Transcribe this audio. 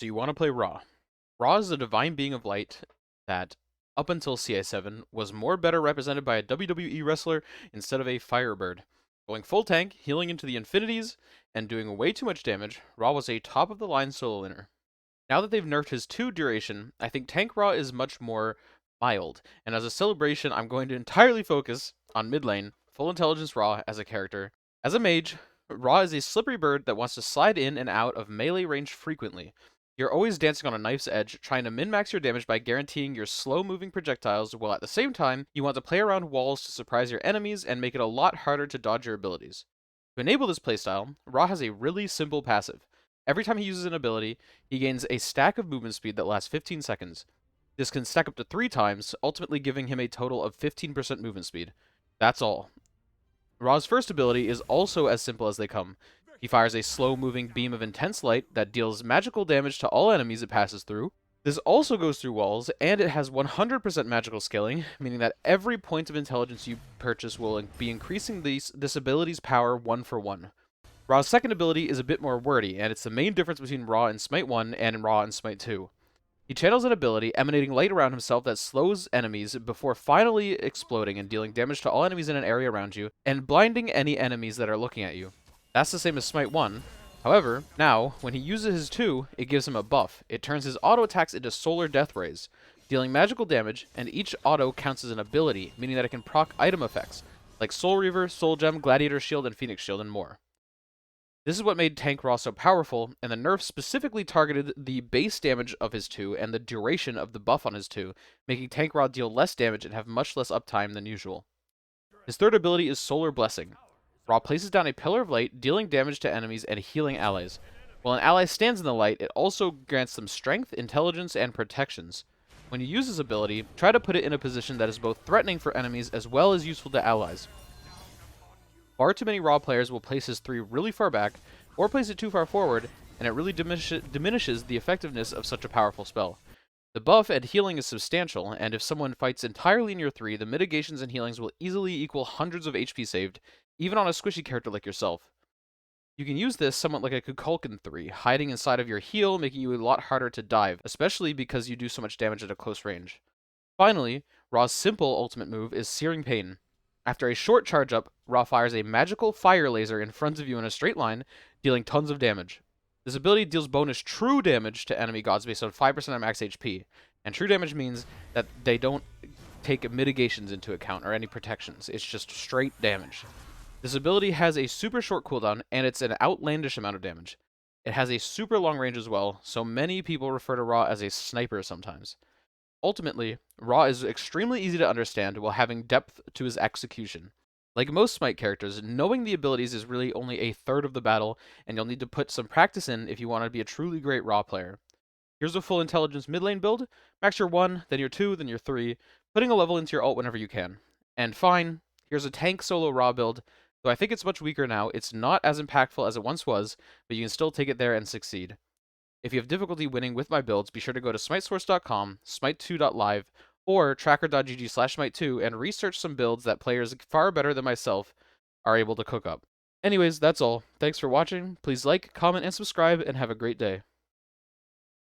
So you want to play Ra. Ra is a divine being of light that, up until CA7, was more better represented by a WWE wrestler instead of a Firebird. Going full tank, healing into the infinities, and doing way too much damage, Ra was a top-of-the-line solo winner. Now that they've nerfed his 2 duration, I think Tank Ra is much more mild, and as a celebration, I'm going to entirely focus on mid lane, Full Intelligence Ra as a character. As a mage, Ra is a slippery bird that wants to slide in and out of melee range frequently. You're always dancing on a knife's edge, trying to min-max your damage by guaranteeing your slow-moving projectiles, while at the same time, you want to play around walls to surprise your enemies and make it a lot harder to dodge your abilities. To enable this playstyle, Ra has a really simple passive. Every time he uses an ability, he gains a stack of movement speed that lasts 15 seconds. This can stack up to 3 times, ultimately giving him a total of 15% movement speed. That's all. Ra's first ability is also as simple as they come. He fires a slow-moving beam of intense light that deals magical damage to all enemies it passes through. This also goes through walls, and it has 100% magical scaling, meaning that every point of intelligence you purchase will be increasing this ability's power 1 for 1. Ra's second ability is a bit more wordy, and it's the main difference between Ra in Smite 1 and Ra in Smite 2. He channels an ability emanating light around himself that slows enemies before finally exploding and dealing damage to all enemies in an area around you, and blinding any enemies that are looking at you. That's the same as Smite 1. However, now, when he uses his 2, it gives him a buff. It turns his auto attacks into solar death rays, dealing magical damage, and each auto counts as an ability, meaning that it can proc item effects, like Soul Reaver, Soul Gem, Gladiator Shield, and Phoenix Shield, and more. This is what made Tank Ra so powerful, and the nerf specifically targeted the base damage of his 2 and the duration of the buff on his 2, making Tank Ra deal less damage and have much less uptime than usual. His third ability is Solar Blessing. Ra places down a pillar of light, dealing damage to enemies and healing allies. While an ally stands in the light, it also grants them strength, intelligence, and protections. When you use this ability, try to put it in a position that is both threatening for enemies as well as useful to allies. Far too many Ra players will place his 3 really far back, or place it too far forward, and it really diminishes the effectiveness of such a powerful spell. The buff and healing is substantial, and if someone fights entirely in your 3, the mitigations and healings will easily equal hundreds of HP saved, even on a squishy character like yourself. You can use this somewhat like a Kukulkan 3, hiding inside of your heal, making you a lot harder to dive, especially because you do so much damage at a close range. Finally, Ra's simple ultimate move is Searing Pain. After a short charge up, Ra fires a magical fire laser in front of you in a straight line, dealing tons of damage. This ability deals bonus true damage to enemy gods based on 5% of max HP, and true damage means that they don't take mitigations into account or any protections, it's just straight damage. This ability has a super short cooldown, and it's an outlandish amount of damage. It has a super long range as well, so many people refer to Ra as a sniper sometimes. Ultimately, Ra is extremely easy to understand while having depth to his execution. Like most Smite characters, knowing the abilities is really only a third of the battle, and you'll need to put some practice in if you want to be a truly great Ra player. Here's a full intelligence mid lane build. Max your 1, then your 2, then your 3, putting a level into your ult whenever you can. And fine, here's a tank solo Ra build. Though I think it's much weaker now, it's not as impactful as it once was, but you can still take it there and succeed. If you have difficulty winning with my builds, be sure to go to smitesource.com, smite2.live, or tracker.gg/smite2 and research some builds that players far better than myself are able to cook up. Anyways, that's all. Thanks for watching. Please like, comment, and subscribe, and have a great day.